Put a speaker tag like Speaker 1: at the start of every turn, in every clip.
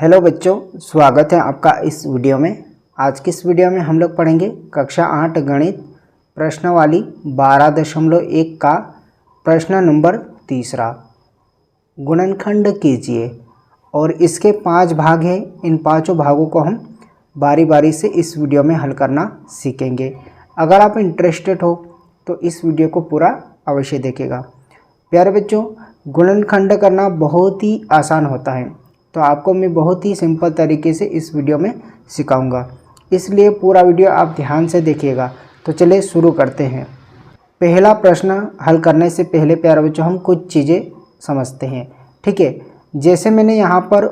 Speaker 1: Hello बच्चों, स्वागत है आपका इस वीडियो में। आज की इस वीडियो में हम लोग पढ़ेंगे कक्षा 8 गणित प्रश्नावली 12.1 का प्रश्न नंबर 3। गुणनखंड कीजिए और इसके 5 भाग हैं। इन पांचों भागों को हम बारी बारी से इस वीडियो में हल करना सीखेंगे। अगर आप इंटरेस्टेड हो तो इस वीडियो को पूरा अवश्य देखिएगा। प्यारे बच्चों, गुणनखंड करना बहुत ही आसान होता है, तो आपको मैं बहुत ही सिंपल तरीके से इस वीडियो में सिखाऊंगा, इसलिए पूरा वीडियो आप ध्यान से देखिएगा। तो चलिए शुरू करते हैं। पहला प्रश्न हल करने से पहले प्यारे बच्चों हम कुछ चीज़ें समझते हैं, ठीक है। जैसे मैंने यहाँ पर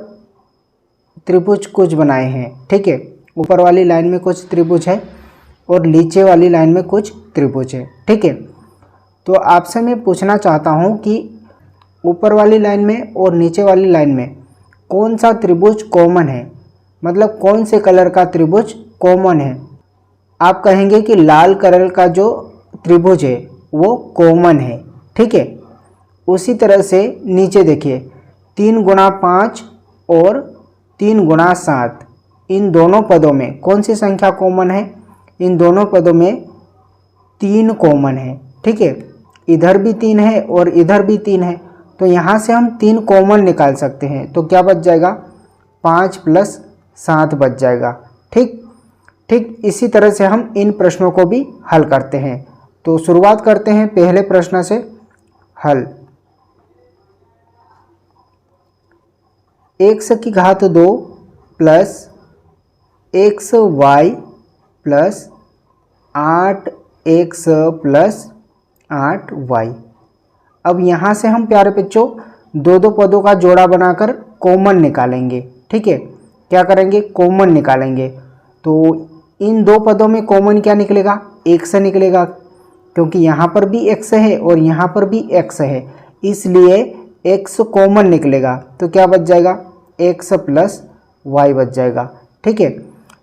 Speaker 1: त्रिभुज कुछ बनाए हैं, ठीक है। ऊपर वाली लाइन में कुछ त्रिभुज है और नीचे वाली लाइन में कुछ त्रिभुज है, ठीक है। तो आपसे मैं पूछना चाहता हूँ कि ऊपर वाली लाइन में और नीचे वाली लाइन में कौन सा त्रिभुज कॉमन है, मतलब कौन से कलर का त्रिभुज कॉमन है। आप कहेंगे कि लाल कलर का जो त्रिभुज है वो कॉमन है, ठीक है। उसी तरह से नीचे देखिए 3 गुणा 5 और 3 गुणा 7, इन दोनों पदों में कौन सी संख्या कॉमन है। इन दोनों पदों में 3 कॉमन है, ठीक है। इधर भी 3 है और इधर भी 3 है, तो यहाँ से हम 3 कॉमन निकाल सकते हैं। तो क्या बच जाएगा, 5 + 7 बच जाएगा, ठीक। इसी तरह से हम इन प्रश्नों को भी हल करते हैं। तो शुरुआत करते हैं पहले प्रश्न से हल। x की घात 2 + xy + 8x + 8y। अब यहाँ से हम प्यारे बच्चों दो पदों का जोड़ा बनाकर कॉमन निकालेंगे, ठीक है। क्या करेंगे, कॉमन निकालेंगे। तो इन 2 पदों में कॉमन क्या निकलेगा, x निकलेगा, क्योंकि यहाँ पर भी x है और यहाँ पर भी x है, इसलिए x कॉमन निकलेगा। तो क्या बच जाएगा, x + y बच जाएगा, ठीक है।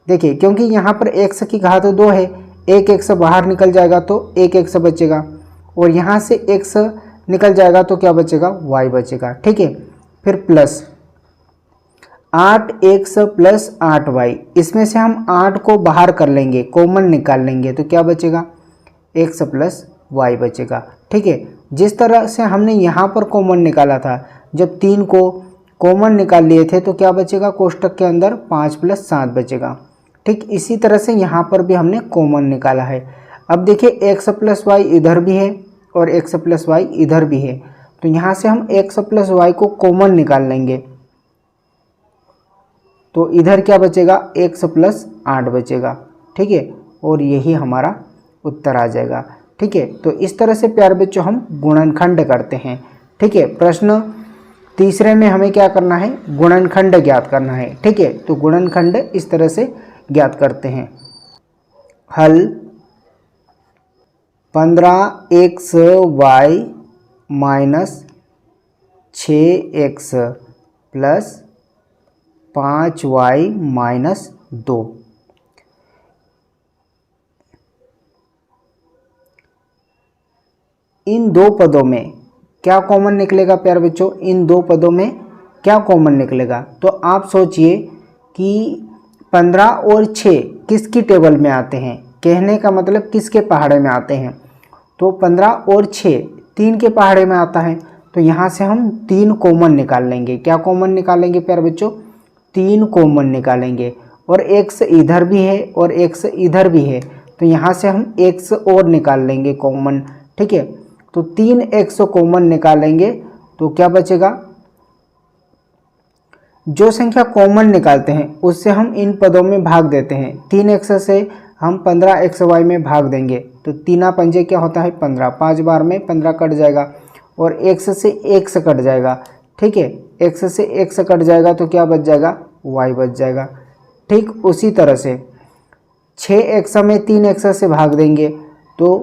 Speaker 1: देखिए क्योंकि यहाँ पर x की घात 2 है, एक x बाहर निकल जाएगा तो एक x बचेगा, और यहाँ से x निकल जाएगा तो क्या बचेगा, y बचेगा, ठीक है। फिर प्लस 8x + 8y, इसमें से हम 8 को बाहर कर लेंगे, कॉमन निकाल लेंगे, तो क्या बचेगा, x + y बचेगा, ठीक है। जिस तरह से हमने यहाँ पर कॉमन निकाला था, जब 3 को कॉमन निकाल लिए थे तो क्या बचेगा, कोष्टक के अंदर 5 + 7 बचेगा, ठीक। इसी तरह से यहाँ पर भी हमने कॉमन निकाला है। अब देखिए x + y इधर भी है और x + y इधर भी है, तो यहाँ से हम x + y को कॉमन निकाल लेंगे, तो इधर क्या बचेगा, x + 8 बचेगा, ठीक है। और यही हमारा उत्तर आ जाएगा, ठीक है। तो इस तरह से प्यारे बच्चों हम गुणनखंड करते हैं, ठीक है। प्रश्न तीसरे में हमें क्या करना है, गुणनखंड ज्ञात करना है, ठीक है। तो गुणनखंड इस तरह से ज्ञात करते हैं। हल 15xy - 6x + 5y - 2। इन 2 पदों में क्या कॉमन निकलेगा प्यारे बच्चों, इन 2 पदों में क्या कॉमन निकलेगा। तो आप सोचिए कि 15 और 6 किसकी टेबल में आते हैं, कहने का मतलब किसके पहाड़े में आते हैं। तो 15 और 6 3 के पहाड़े में आता है, तो यहाँ से हम 3 कॉमन निकाल लेंगे। क्या कॉमन निकालेंगे प्यारे बच्चों, 3 कॉमन निकालेंगे। और x इधर भी है और x इधर भी है, तो यहाँ से हम x और निकाल लेंगे कॉमन, ठीक है। तो 3x कॉमन निकालेंगे तो क्या बचेगा, जो संख्या कॉमन निकालते हैं उससे हम इन पदों में भाग देते हैं। 3x से हम 15xy में भाग देंगे, तो 3 पंजे क्या होता है 15, 5 बार में 15 कट जाएगा और x से x कट जाएगा, ठीक है। x से x कट जाएगा तो क्या बच जाएगा, y बच जाएगा, ठीक। उसी तरह से 6x में 3x से भाग देंगे तो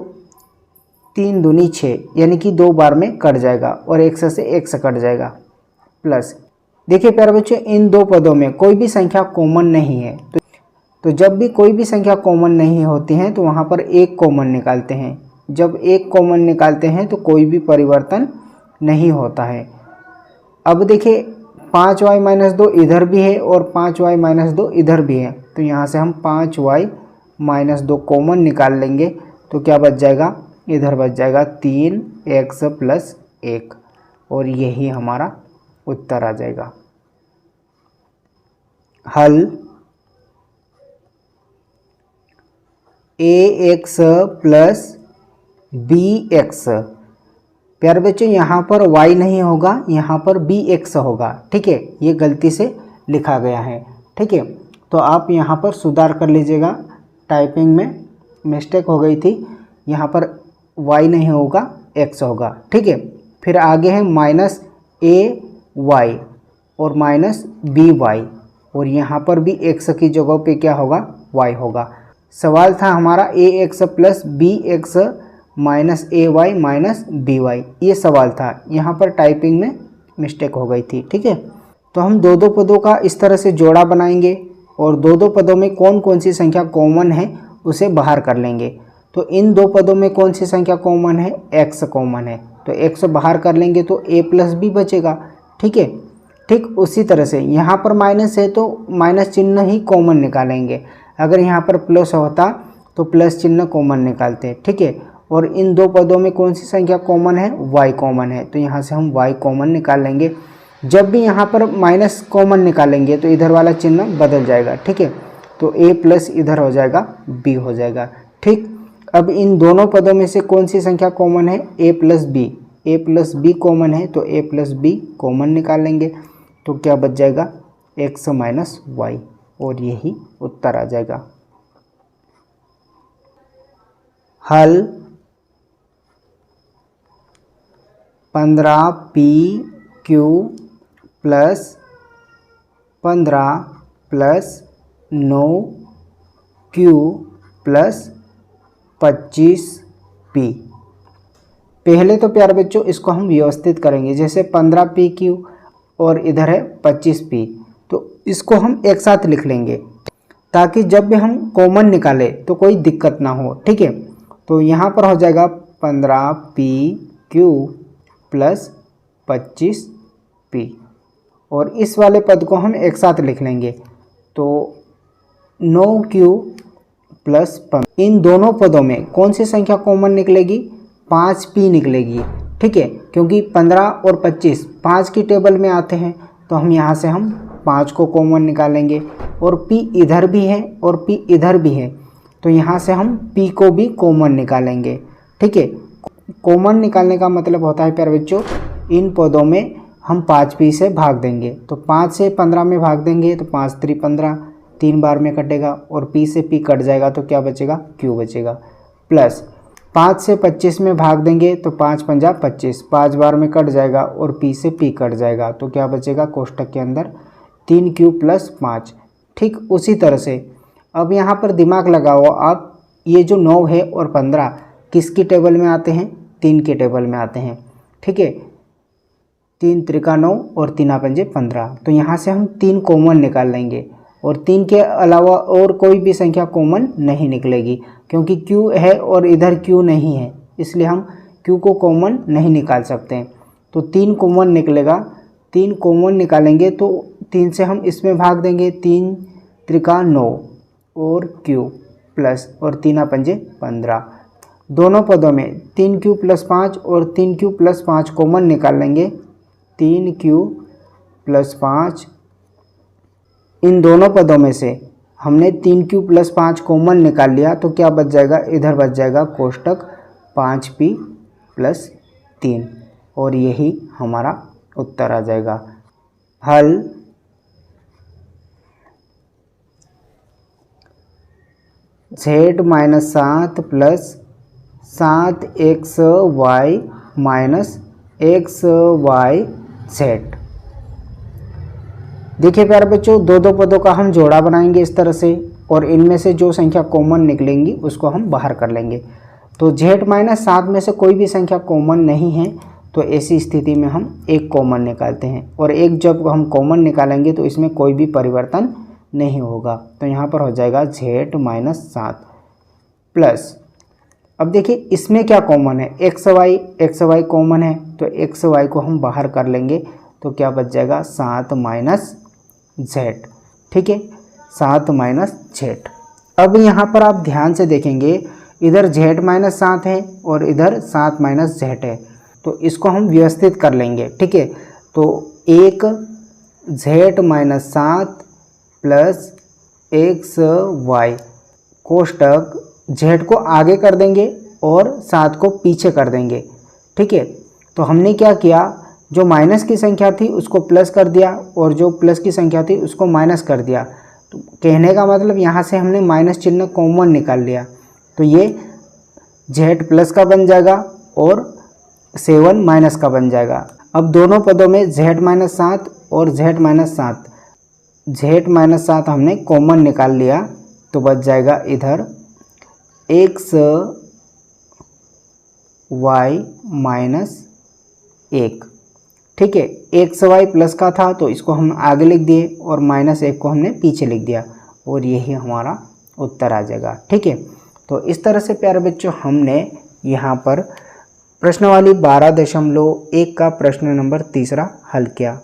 Speaker 1: 3 दूनी 6, यानी कि 2 बार में कट जाएगा और x से x कट जाएगा। प्लस देखिए प्यारे बच्चों इन 2 पदों में कोई भी संख्या कॉमन नहीं है, तो जब भी कोई भी संख्या कॉमन नहीं होती है तो वहाँ पर एक कॉमन निकालते हैं। जब एक कॉमन निकालते हैं तो कोई भी परिवर्तन नहीं होता है। अब देखिए 5y माइनस 2 इधर भी है और 5y माइनस 2 इधर भी है, तो यहाँ से हम 5y माइनस 2 कॉमन निकाल लेंगे तो क्या बच जाएगा, इधर बच जाएगा 3x प्लस 1 और यही हमारा उत्तर आ जाएगा। हल ax प्लस bx, प्यारे बच्चों यहाँ पर y नहीं होगा, यहाँ पर bx होगा, ठीक है, ये गलती से लिखा गया है, ठीक है, तो आप यहाँ पर सुधार कर लीजिएगा, टाइपिंग में मिस्टेक हो गई थी, यहाँ पर y नहीं होगा x होगा, ठीक है। फिर आगे है माइनस ay और माइनस by और यहाँ पर भी x की जगह पे क्या होगा, y होगा। सवाल था हमारा ax plus bx minus ay minus by, ये सवाल था, यहाँ पर टाइपिंग में मिस्टेक हो गई थी, ठीक है। तो हम दो दो पदों का इस तरह से जोड़ा बनाएंगे और दो दो पदों में कौन कौन सी संख्या कॉमन है उसे बाहर कर लेंगे। तो इन दो पदों में कौन सी संख्या कॉमन है, x कॉमन है, तो x बाहर कर लेंगे तो a प्लस b बचेगा, ठीक है। ठीक उसी तरह से यहाँ पर माइनस है तो माइनस चिन्ह ही कॉमन निकालेंगे, अगर यहाँ पर प्लस होता तो प्लस चिन्ह कॉमन निकालते हैं, ठीक है। और इन दो पदों में कौन सी संख्या कॉमन है, y कॉमन है, तो यहाँ से हम y कॉमन निकाल लेंगे। जब भी यहाँ पर माइनस कॉमन निकालेंगे तो इधर वाला चिन्ह बदल जाएगा, ठीक है, तो a प्लस इधर हो जाएगा b हो जाएगा, ठीक। अब इन दोनों पदों में से कौन सी संख्या कॉमन है, a प्लस b कॉमन है, तो a प्लस b कॉमन निकाल लेंगे तो क्या बच जाएगा, x माइनस y और यही उत्तर आ जाएगा। हल 15pq plus 15 plus 9q plus 25p। पहले तो प्यारे बच्चों इसको हम व्यवस्थित करेंगे, जैसे 15pq और इधर है 25p, तो इसको हम एक साथ लिख लेंगे ताकि जब भी हम कॉमन निकालें तो कोई दिक्कत ना हो, ठीक है। तो यहाँ पर हो जाएगा 15pq प्लस 25p और इस वाले पद को हम एक साथ लिख लेंगे तो 9q प्लस 15। इन दोनों पदों में कौन सी संख्या कॉमन निकलेगी, 5p निकलेगी, ठीक है, क्योंकि 15 और 25 5 की टेबल में आते हैं, तो हम यहाँ से हम 5 को कॉमन निकालेंगे और p इधर भी है और p इधर भी है, तो यहाँ से हम p को भी कॉमन निकालेंगे, ठीक है। कॉमन निकालने का मतलब होता है प्यारे बच्चों, इन पदों में हम 5p से भाग देंगे, तो 5 से 15 में भाग देंगे तो 5 3 15, 3 बार में कटेगा और p से p कट जाएगा तो क्या बचेगा, q बचेगा, प्लस 5 से 25 में भाग देंगे तो 5 पंजा 25, 5 बार में कट जाएगा और p से p कट जाएगा तो क्या बचेगा, कोष्टक के अंदर 3q प्लस 5। ठीक उसी तरह से अब यहाँ पर दिमाग लगाओ आप, ये जो 9 है और 15 किसकी टेबल में आते हैं, 3 के टेबल में आते हैं, ठीक है, 3 त्रिका 9 और 3 पंजे 15, तो यहाँ से हम 3 कॉमन निकाल लेंगे और 3 के अलावा और कोई भी संख्या कॉमन नहीं निकलेगी, क्योंकि q है और इधर q नहीं है, इसलिए हम q को कॉमन नहीं निकाल सकते हैं। तो 3 कॉमन निकलेगा, 3 कॉमन निकालेंगे तो 3 से हम इसमें भाग देंगे, 3 त्रिका 9 और q प्लस और 3 पंजे 15, दोनों पदों में 3q प्लस 5 और 3q प्लस 5 कॉमन निकाल लेंगे, 3q प्लस 5। इन दोनों पदों में से हमने 3q प्लस 5 कॉमन निकाल लिया तो क्या बच जाएगा, इधर बच जाएगा कोष्टक 5p प्लस 3 और यही हमारा उत्तर आ जाएगा। हल z minus 7 plus 7xy minus xyz। देखिए प्यारे बच्चों, दो दो पदों का हम जोड़ा बनाएंगे इस तरह से और इनमें से जो संख्या कॉमन निकलेंगी उसको हम बाहर कर लेंगे। तो z माइनस 7 में से कोई भी संख्या कॉमन नहीं है, तो ऐसी स्थिति में हम एक कॉमन निकालते हैं और एक जब हम कॉमन निकालेंगे तो इसमें कोई भी परिवर्तन नहीं होगा, तो यहाँ पर हो जाएगा z माइनस 7 प्लस, अब देखिए इसमें क्या कॉमन है, xy कॉमन है, तो xy को हम बाहर कर लेंगे तो क्या बच जाएगा 7 माइनस जेड। ठीक है, 7 माइनस जेड। अब यहाँ पर आप ध्यान से देखेंगे, इधर जेड माइनस 7 है और इधर 7 माइनस जेड है, तो इसको हम व्यवस्थित कर लेंगे। ठीक है, तो एक Z minus 7 plus X Y कोष्टक जेड को आगे कर देंगे और 7 को पीछे कर देंगे। ठीक है, तो हमने क्या किया, जो माइनस की संख्या थी उसको प्लस कर दिया और जो प्लस की संख्या थी उसको माइनस कर दिया। तो कहने का मतलब यहाँ से हमने माइनस चिन्ह कॉमन निकाल लिया, तो ये जेड प्लस का बन जाएगा और 7 माइनस का बन जाएगा। अब दोनों पदों में जेड माइनस 7 और जेड माइनस 7, जेड माइनस 7 हमने कॉमन निकाल लिया, तो बच जाएगा इधर एक्स वाई माइनस 1। ठीक है, एक्स वाई प्लस का था तो इसको हम आगे लिख दिए और माइनस 1 को हमने पीछे लिख दिया और यही हमारा उत्तर आ जाएगा। ठीक है, तो इस तरह से प्यारे बच्चों हमने यहाँ पर प्रश्नावली 12.1 का प्रश्न नंबर 3 हल किया।